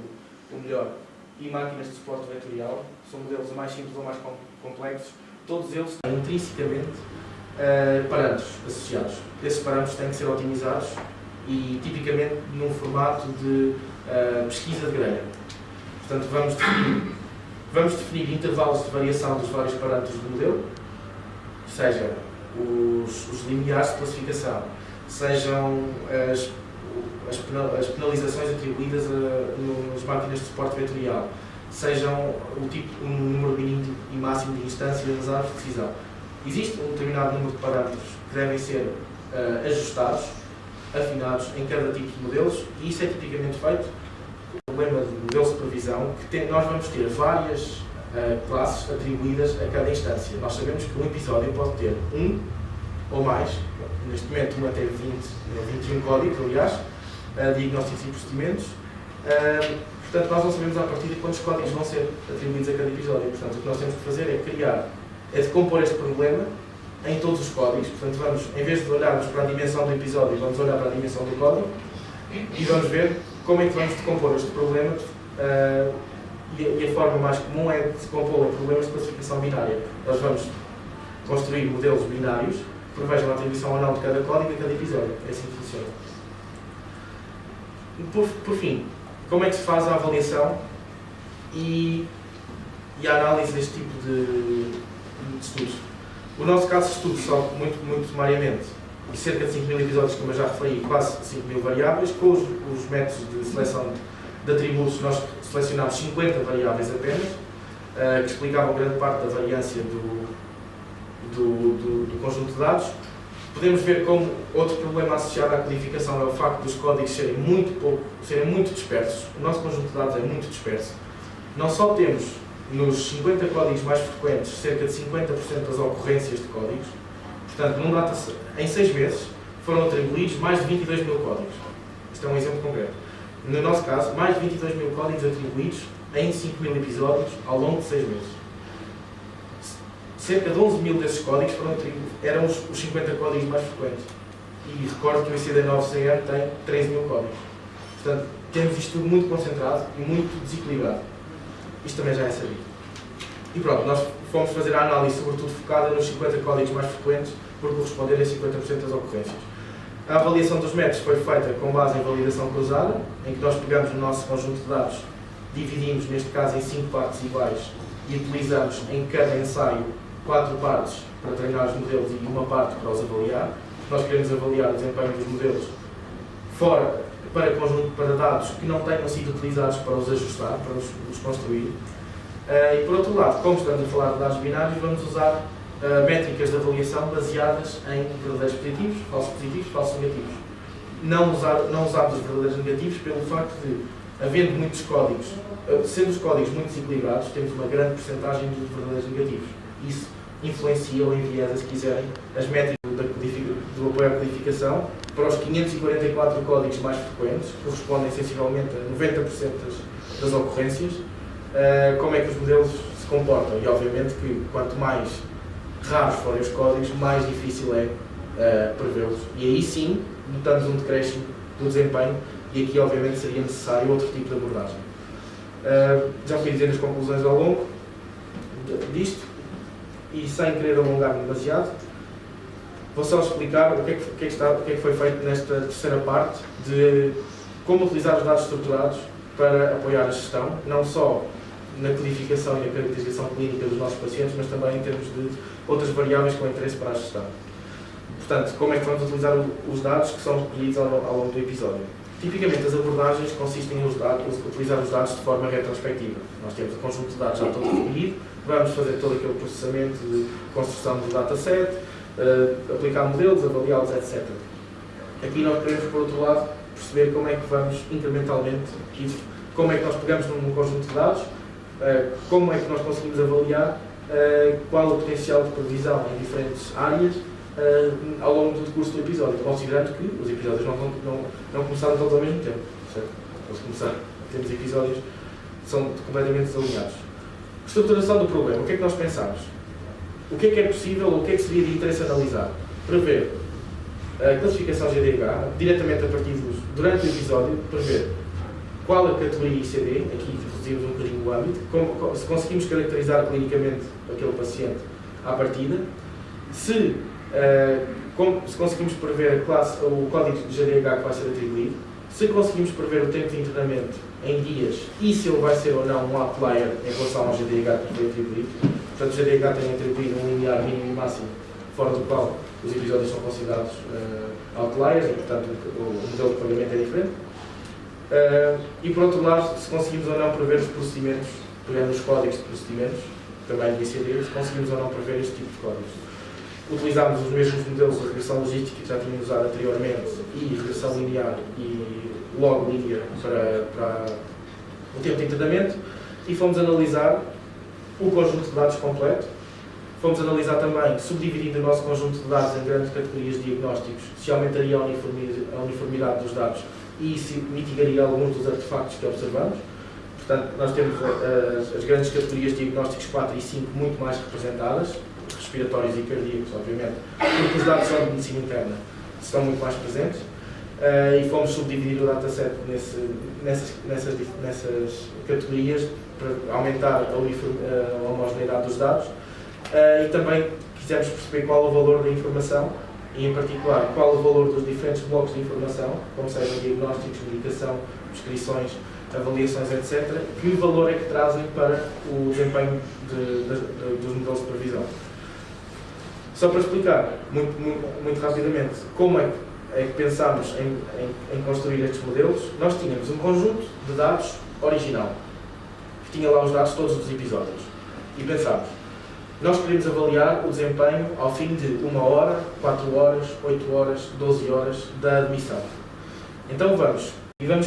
o melhor, e máquinas de suporte vetorial, são modelos mais simples ou mais complexos, todos eles têm intrinsecamente parâmetros associados. Esses parâmetros têm que ser otimizados e tipicamente num formato de pesquisa de grelha. Portanto, vamos definir intervalos de variação dos vários parâmetros do modelo, seja os limiares de classificação, sejam as penalizações atribuídas nas máquinas de suporte vetorial, sejam o número mínimo e máximo de instâncias nas árvores de decisão. Existe um determinado número de parâmetros que devem ser ajustados afinados em cada tipo de modelos, e isso é tipicamente feito. O problema de modelos de previsão, nós vamos ter várias classes atribuídas a cada instância. Nós sabemos que um episódio pode ter um ou mais, neste momento um até 21 códigos, aliás, diagnósticos e procedimentos. Portanto, nós não sabemos à partida quantos códigos vão ser atribuídos a cada episódio. Portanto, o que nós temos que fazer é decompor este problema em todos os códigos. Portanto, vamos, em vez de olharmos para a dimensão do episódio, vamos olhar para a dimensão do código e vamos ver como é que vamos decompor este problema. E a forma mais comum é de decompor problemas de classificação binária. Nós vamos construir modelos binários que prevejam a atribuição ou não de cada código a cada episódio. É assim que funciona. Por fim, como é que se faz a avaliação e a análise deste tipo de estudos? O nosso caso de estudo, só muito sumariamente, cerca de 5.000 episódios, como eu já referi, quase 5.000 variáveis. Com os métodos de seleção de atributos, nós selecionámos 50 variáveis apenas, que explicavam grande parte da variância do conjunto de dados. Podemos ver como outro problema associado à codificação é o facto dos códigos serem muito dispersos. O nosso conjunto de dados é muito disperso. Não só temos nos 50 códigos mais frequentes cerca de 50% das ocorrências de códigos, portanto, em 6 meses foram atribuídos mais de 22 mil códigos. Isto é um exemplo concreto. No nosso caso, mais de 22 mil códigos atribuídos em 5.000 episódios ao longo de 6 meses. Cerca de 11 mil desses códigos eram os 50 códigos mais frequentes. E recordo que o ICD-9-CM tem 13 mil códigos. Portanto, temos isto tudo muito concentrado e muito desequilibrado. Isto também já é sabido. E pronto, nós fomos fazer a análise sobretudo focada nos 50 códigos mais frequentes por corresponderem a 50% das ocorrências. A avaliação dos métodos foi feita com base em validação cruzada, em que nós pegamos o nosso conjunto de dados, dividimos neste caso em 5 partes iguais e utilizamos em cada ensaio 4 partes para treinar os modelos e uma parte para os avaliar. Nós queremos avaliar o desempenho dos modelos para dados que não tenham sido utilizados para os ajustar, para os construir. E por outro lado, como estamos a falar de dados binários, vamos usar métricas de avaliação baseadas em verdadeiros positivos, falsos negativos. Não usamos os verdadeiros negativos pelo facto de, havendo muitos códigos, sendo os códigos muito desequilibrados, temos uma grande percentagem dos verdadeiros negativos. Isso influencia ou enviesa, se quiserem, as métricas do apoio à codificação para os 544 códigos mais frequentes, que correspondem sensivelmente a 90% das ocorrências, como é que os modelos se comportam. E obviamente que quanto mais raros forem os códigos, mais difícil é prevê-los. E aí sim, notamos um decréscimo do desempenho e aqui obviamente seria necessário outro tipo de abordagem. Já fui dizer as conclusões ao longo disto e sem querer alongar-me demasiado, vou só explicar o que é que foi feito nesta terceira parte de como utilizar os dados estruturados para apoiar a gestão, não só na codificação e na caracterização clínica dos nossos pacientes, mas também em termos de outras variáveis com interesse para a gestão. Portanto, como é que vamos utilizar os dados que são recolhidos ao longo do episódio? Tipicamente, as abordagens consistem em utilizar os dados de forma retrospectiva. Nós temos o conjunto de dados já todo recolhido, vamos fazer todo aquele processamento de construção do dataset, aplicar modelos, avaliá-los, etc. Aqui nós queremos, por outro lado, perceber como é que vamos incrementalmente, como é que nós pegamos num conjunto de dados, como é que nós conseguimos avaliar qual o potencial de previsão em diferentes áreas ao longo do curso do episódio, considerando que os episódios não começaram todos ao mesmo tempo, certo? Temos episódios que são completamente desalinhados. Estruturação do problema, o que é que nós pensamos? O que é possível ou o que é que seria de interesse analisar? Prever a classificação GDH, diretamente a partir durante o episódio, prever qual a categoria ICD, aqui reduzimos um bocadinho o âmbito, se conseguimos caracterizar clinicamente aquele paciente à partida, se conseguimos prever o código de GDH que vai ser atribuído, se conseguimos prever o tempo de internamento em dias e se ele vai ser ou não um outlier em relação ao GDH que foi atribuído. Portanto, o GDH tem atribuído um limiar mínimo e máximo, fora do qual os episódios são considerados outliers e, portanto, o modelo de pagamento é diferente. E, por outro lado, se conseguimos ou não prever os procedimentos, pegando os códigos de procedimentos, também do ICD, se conseguimos ou não prever este tipo de códigos. utilizámos os mesmos modelos de regressão logística que já tínhamos usado anteriormente e regressão linear e log linear para o tempo de treinamento e fomos analisar o conjunto de dados completo. Fomos analisar também, subdividindo o nosso conjunto de dados em grandes categorias de diagnósticos, se aumentaria a uniformidade dos dados e se mitigaria alguns dos artefactos que observamos. Portanto, nós temos as grandes categorias de diagnósticos 4 e 5 muito mais representadas, respiratórios e cardíacos, obviamente, porque os dados só de medicina interna estão muito mais presentes. E fomos subdividir o dataset nessas categorias para aumentar a homogeneidade dos dados. E também quisemos perceber qual o valor da informação e, em particular, qual o valor dos diferentes blocos de informação, como sejam diagnósticos, medicação, prescrições, avaliações, etc., que valor é que trazem para o desempenho dos modelos de previsão. Só para explicar, muito rapidamente, como é que pensámos em construir estes modelos, nós tínhamos um conjunto de dados original, que tinha lá os dados todos dos episódios, e pensámos, nós queremos avaliar o desempenho ao fim de 1 hora, 4 horas, 8 horas, 12 horas da admissão. Então vamos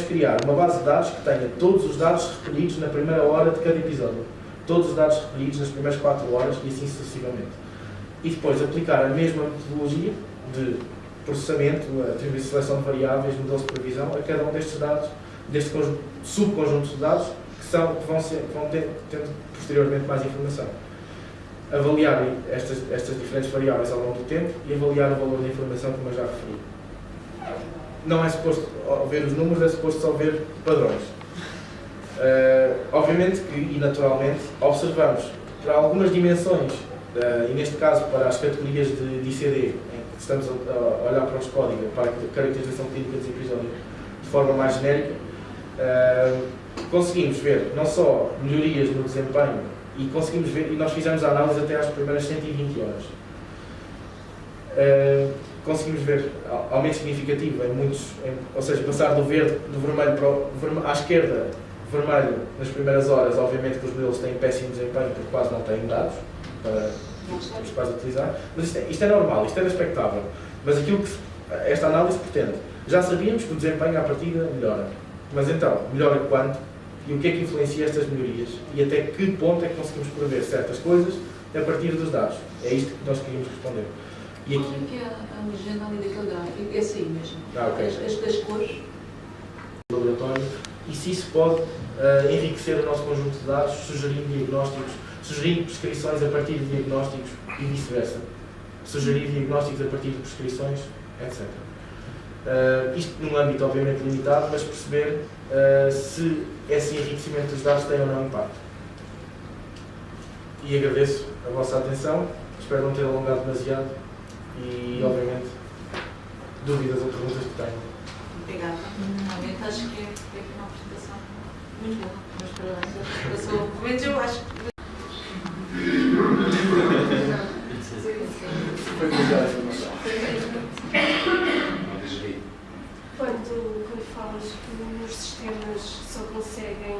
criar uma base de dados que tenha todos os dados recolhidos na primeira hora de cada episódio, todos os dados recolhidos nas primeiras 4 horas e assim sucessivamente. E depois aplicar a mesma metodologia de processamento, a seleção de variáveis, modelos de previsão, a cada um destes dados, deste subconjunto de dados, que vão tendo posteriormente mais informação. Avaliar estas diferentes variáveis ao longo do tempo e avaliar o valor da informação, como eu já referi. Não é suposto ver os números, é suposto só ver padrões. Obviamente que, e naturalmente, observamos para algumas dimensões, e neste caso para as categorias de ICD, em que estamos a olhar para os códigos, para a caracterização clínica dos episódios de forma mais genérica, conseguimos ver não só melhorias no desempenho, e conseguimos ver, e nós fizemos a análise até às primeiras 120 horas. Conseguimos ver aumento significativo em muitos, ou seja, passar do verde, do vermelho para à esquerda, vermelho nas primeiras horas, obviamente que os modelos têm péssimo desempenho porque quase não têm dados para os quais utilizar, mas isto é normal, isto era expectável. Mas aquilo que esta análise pretende, já sabíamos que o desempenho à partida melhora, mas então, melhora quando? E o que é que influencia estas melhorias? E até que ponto é que conseguimos prever certas coisas a partir dos dados? É isto que nós queríamos responder. E aqui...
Qual é que é a legenda ali daquele gráfico? Esse aí mesmo.
Okay.
As cores?
Laboratório. E se isso pode enriquecer o nosso conjunto de dados, sugerindo diagnósticos, sugerindo prescrições a partir de diagnósticos e vice-versa. Sugerir diagnósticos a partir de prescrições, etc. Isto num âmbito obviamente limitado, mas perceber se esse enriquecimento dos dados tem ou não impacto. E agradeço a vossa atenção, espero não ter alongado demasiado e obviamente dúvidas ou perguntas que tenham.
Obrigada. Realmente acho que é uma apresentação muito boa, meus parabéns. Pelo menos eu acho que...
Foi demasiada informação.
Quando falas que os sistemas só conseguem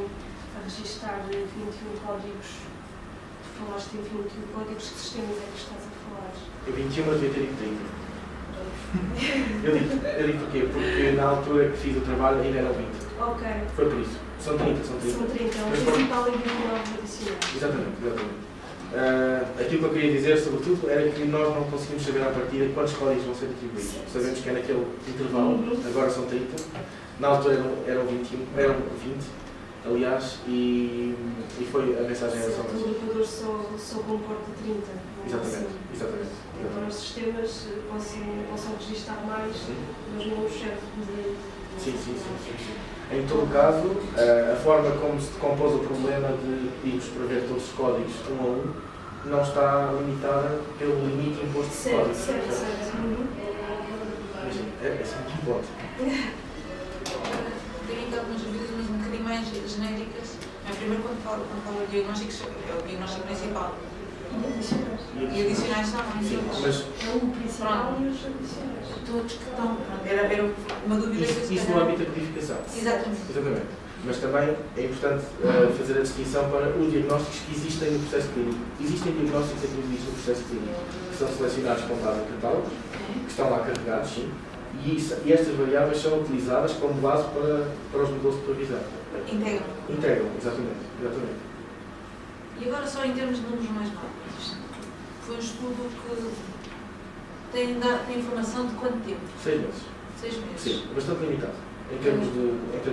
registar 21 códigos, tu falaste em 21 códigos, que sistemas é que estás a falar?
Eu 21, mas devia ter dito 30. Eu digo porquê? Porque na altura que fiz o trabalho ainda eram 20.
Ok.
Foi por isso. São 30, são 30.
São 30, é o principal e 29 adicionais.
Exatamente. Aquilo que eu queria dizer, sobretudo, era que nós não conseguimos saber à partida quantos códigos vão ser atribuídos. Sabemos que é naquele intervalo, agora são 30. Na altura eram 20, aliás, e foi a mensagem em relação a isso.
O computador só comporta 30.
Exatamente.
Agora os sistemas possam registrar mais, mas não o chefe de...
Sim. Em todo caso, a forma como se decompôs o problema de irmos prever todos os códigos um a um não está limitada pelo limite imposto de códigos.
Certo.
É sempre um ponto.
Tenho ainda algumas dúvidas, mas um bocadinho mais genéricas. Mas primeiro, quando falo de diagnósticos, é o diagnóstico principal. E adicionais também.
Sim, mas
É o principal e os adicionais.
Todos que estão. Era uma dúvida que
isso no âmbito da codificação.
Exatamente.
Mas também é importante fazer a distinção para os diagnósticos que existem no processo clínico. Existem diagnósticos atribuídos no processo clínico, que são selecionados com base em catálogos, que estão lá carregados, sim, e estas variáveis são utilizadas como base para os modelos de previsão. Integram, exatamente.
E agora só em termos de números mais novos. Foi um estudo que tem informação de quanto tempo?
6 meses.
6 meses.
Sim, bastante limitado. Em termos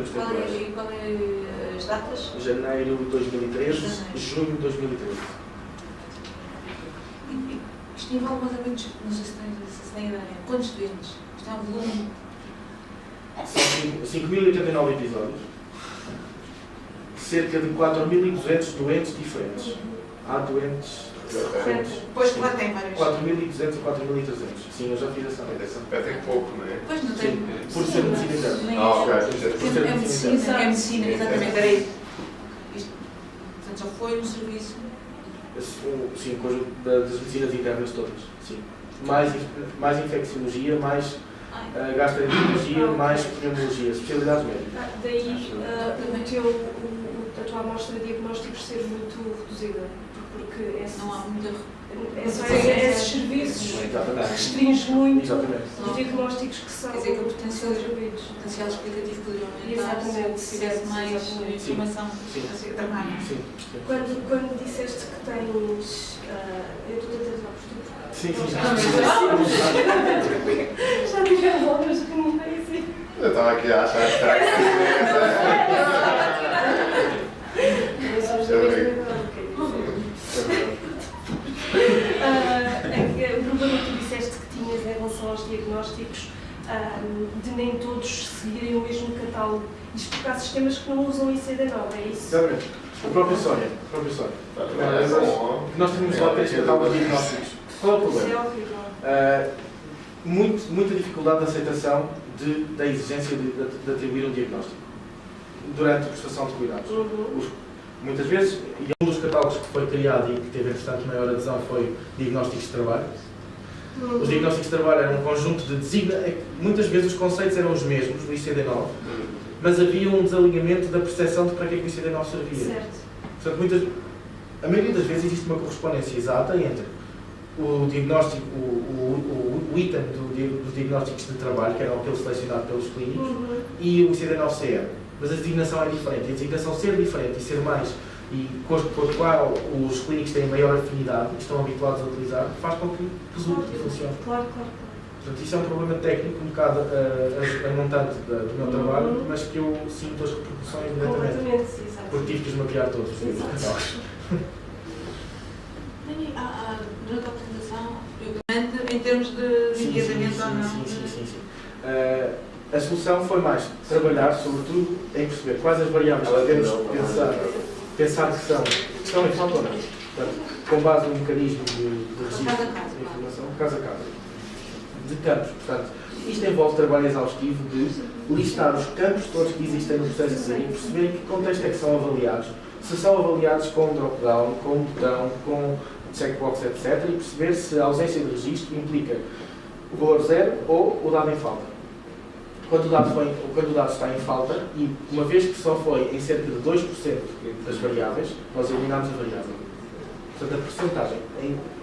temporais.
Qual é as datas?
Janeiro de 2013, junho de 2013.
Isto envolve mais ou menos, não sei se tem ideia, quantos doentes? Isto é um volume?
São 5.089 episódios. Cerca de 4.200 doentes diferentes. Há doentes...
Pois, claro, tem vários.
4.200 a 4.300. Sim, eu já fiz essa média.
É até pouco, não é?
Pois não tem.
Sim, por ser medicina interna.
Ok.
É medicina, exatamente, era isso. Portanto, só foi um serviço.
Sim, o conjunto das medicinas internas todas. Sim. Mais infecciologia, mais gastroenterologia, mais pneumologia, especialidades médicas.
Daí a tua amostra de diagnósticos ser muito reduzida. Porque
não há muita.
esses serviços restringem muito os diagnósticos que são.
Quer dizer que o potencial explicativo poderia aumentar se tivesse mais informação dramática.
Sim.
Quando disseste que tens. Eu estou a tentar postura.
Sim.
Já tivemos obras que não é assim.
Eu estava aqui a achar estranho. O problema que tu disseste que tinhas em relação aos diagnósticos, de nem todos seguirem o mesmo catálogo, isto porque há sistemas que não usam ICD-9, é isso?
Exatamente. O próprio Sónia. Nós temos lá 3 catálogos de diagnósticos. Qual é o problema?
Isso é horrível.
Muita dificuldade de aceitação da exigência de atribuir um diagnóstico durante a prestação de cuidados. Muitas vezes, e um dos catálogos que foi criado e que teve, entretanto, maior adesão foi diagnósticos de trabalho. Os diagnósticos de trabalho eram um conjunto de designações. Muitas vezes os conceitos eram os mesmos no ICD-9, mas havia um desalinhamento da percepção de para que é que o ICD-9 servia.
Certo.
Portanto, a maioria das vezes existe uma correspondência exata entre o diagnóstico, o item dos diagnósticos de trabalho, que era aquele selecionado pelos clínicos, e o ICD-9-CR. Mas a designação é diferente. E a designação ser diferente e ser mais, e com a qual os clínicos têm maior afinidade e estão habituados a utilizar, faz com que resulte e funcione.
Claro.
Portanto, isso é um problema técnico, um bocado a montante do meu trabalho, mas que eu sinto as repercussões diretamente. Porque tive que os mapear todos.
Durante a apresentação, em termos de enquadramento ou não?
Sim. A solução foi mais trabalhar, sobretudo, em perceber quais as variáveis que devemos pensar que estão em falta ou não. Portanto, com base no mecanismo de registro de informação, caso a caso, de campos. Portanto, isto envolve trabalho exaustivo de listar os campos todos que existem no processo de desenho e perceber em que contexto é que são avaliados. Se são avaliados com drop-down, com botão, com checkbox, etc. E perceber se a ausência de registro implica o valor zero ou o dado em falta. Quando o dado está em falta, e uma vez que só foi em cerca de 2% das variáveis, nós eliminamos a variável. Portanto, a percentagem,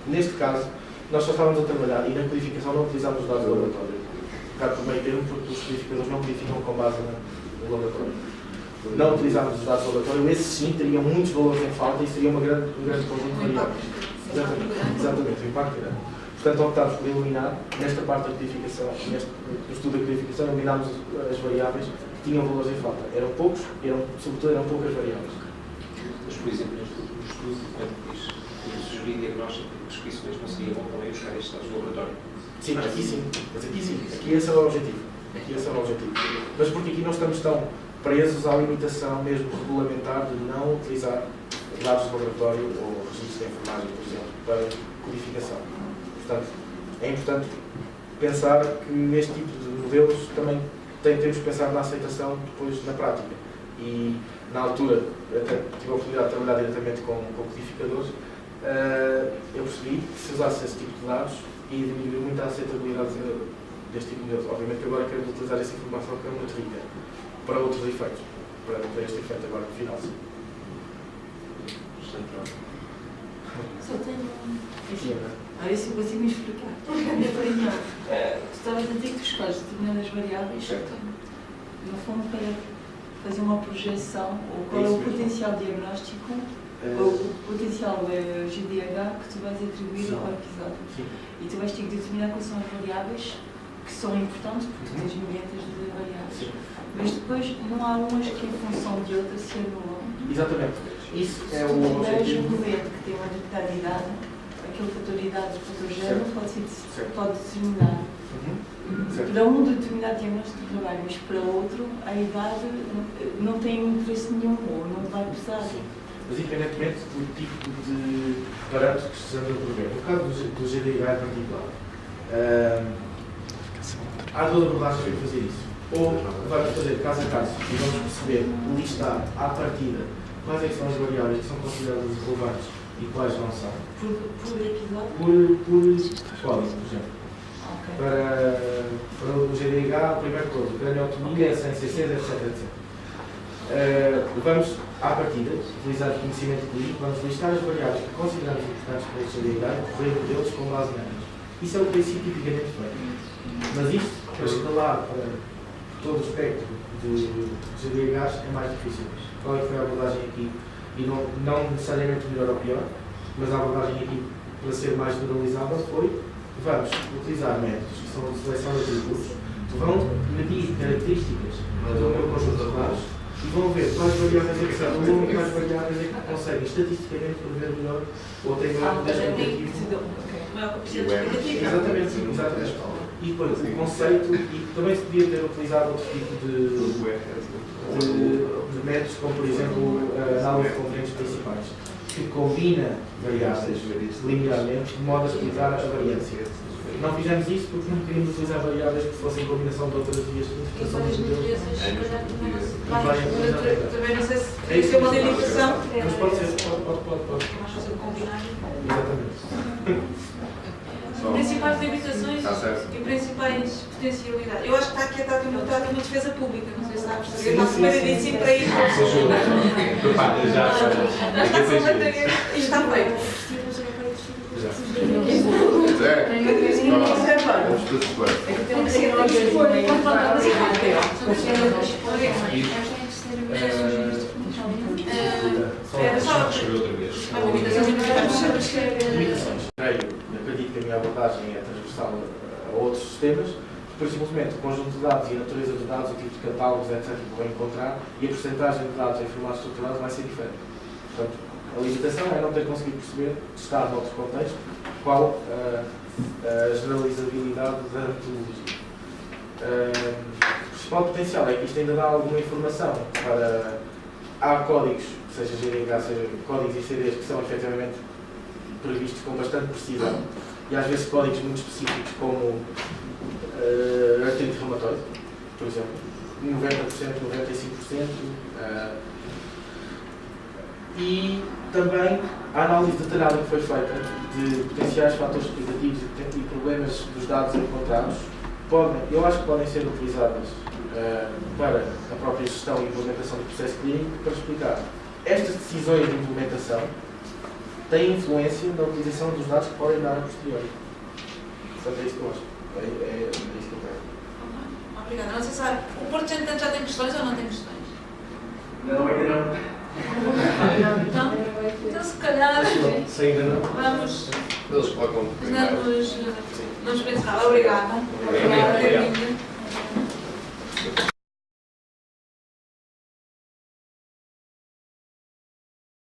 neste caso, nós só estávamos a trabalhar e na codificação não utilizámos os dados do laboratório. Um bocado por meio termo, porque os codificadores não codificam com base no laboratório. Não utilizámos os dados do laboratório, esses sim teriam muitos valores em falta e seria um grande conjunto de variáveis. Exatamente, o impacto grande. Portanto, optámos por eliminar, nesta parte da codificação, no estudo da codificação, eliminámos as variáveis que tinham valores em falta. Eram poucos, sobretudo eram poucas variáveis.
Mas, por exemplo, no estudo, quando diz que sugerir diagnóstico de prescrições, não seria bom também buscar estes dados do laboratório?
Sim, aqui sim. Mas aqui sim. Aqui esse é o objetivo. Mas porque aqui não estamos tão presos à limitação mesmo regulamentar de não utilizar dados de laboratório ou registros de enfermagem, por exemplo, para codificação. Portanto, é importante pensar que este tipo de modelos também temos que pensar na aceitação depois na prática. E na altura, até tive a oportunidade de trabalhar diretamente com codificadores, eu percebi que se usasse esse tipo de dados ia diminuir muito a aceitabilidade deste tipo de modelos. Obviamente que agora queremos utilizar essa informação que é muito rica para outros efeitos. para este efeito agora no final.
Só tenho
Sim, né?
a ver se eu consigo me explicar. A minha opinião. Tu estavas a dizer que tu escolhes determinadas variáveis, no fundo, para fazer uma projeção, ou qual é o potencial diagnóstico, ou o potencial GDH que tu vais atribuir ao episódio.
Sim.
E tu vais ter que determinar quais são as variáveis que são importantes, porque tu tens milhares de variáveis.
Sim.
Mas depois não há umas que, em função de outras, se anulam.
Exatamente. Isso é
Se
o
tu tiveres um
objetivo.
doente que tem uma determinada idade, aquele fator de idade, o fator género,
Certo.
pode determinar.
Certo.
Para um determinado diagnóstico de trabalho, mas para outro, a idade não tem interesse nenhum ou não vai pesar.
Sim. Mas independentemente do tipo de parâmetros que estejamos a prover. No caso do GDH em particular, há duas abordagens para fazer isso. Ou vamos fazer caso a caso e vamos perceber, listar à partida quais é que são as variáveis que são consideradas relevantes e quais não são.
Por episódio?
Por código, por exemplo.
Ok.
Para o GDH, primeiro coisa, craniotomia, CCCs, etc. Vamos, à partida, utilizar o conhecimento clínico, vamos listar as variáveis que consideramos importantes para este GDH e correr deles com base nelas. Isso é o princípio tipicamente feito. Mas isto, para escalar para todo o espectro de GDHs, é mais difícil. Qual é que foi a abordagem aqui? E não necessariamente melhor ou pior, mas a abordagem aqui, para ser mais generalizável, foi: vamos utilizar métodos que são de seleção de atributos, que vão medir características do meu conjunto de dados e vão ver quais variáveis é que são e quais variáveis é que conseguem estatisticamente prever melhor ou têm maior poder explicativo.
Maior capacidade explicativa.
Exatamente. E depois o conceito, e também se podia ter utilizado outro tipo de métodos, como por exemplo a análise de componentes principais, que combina variáveis linearmente de modo a explicar a variância. Não fizemos isso porque não queríamos utilizar variáveis que fossem combinação de outras vias de
E
interpretação
várias
dos modelos.
naturezas, se calhar, também não sei se tem que ser uma limitação.
Mas pode ser, pode.
É mais fácil de combinar.
Exatamente.
Principais limitações e principais potencialidades. Eu acho que está aqui uma defesa pública, não sei se está a perceber. Está preparadíssimo para ir. Isto está feito. Era só
Limitações. Acredito que a minha abordagem é transversal a outros sistemas, por simplesmente o conjunto de dados e a natureza dos dados, o tipo de catálogos, etc., que vou encontrar e a porcentagem de dados em formatos estruturados vai ser diferente. Portanto, a limitação é não ter conseguido perceber, testar noutros contextos, qual a generalizabilidade da metodologia. O principal potencial é que isto ainda dá alguma informação para... Há códigos, seja GDH, seja códigos e CDs, que são efetivamente previstos com bastante precisão, e às vezes códigos muito específicos, como artrite reumatoide, por exemplo, 90%, 95%. E também a análise detalhada que foi feita de potenciais fatores explicativos e problemas dos dados encontrados, eu acho que podem ser utilizadas para a própria gestão e implementação do processo clínico para explicar estas decisões de implementação têm influência na utilização dos dados que podem dar a posteriori. Portanto, é isso que eu acho. É isso que eu quero.
Obrigada. Não sei se sabe, o Porto Centro já tem questões ou não tem questões?
Não, ainda não.
Então se calhar
Se ainda não.
vamos
Eles colocam
nos encerrar. Obrigada. Obrigada.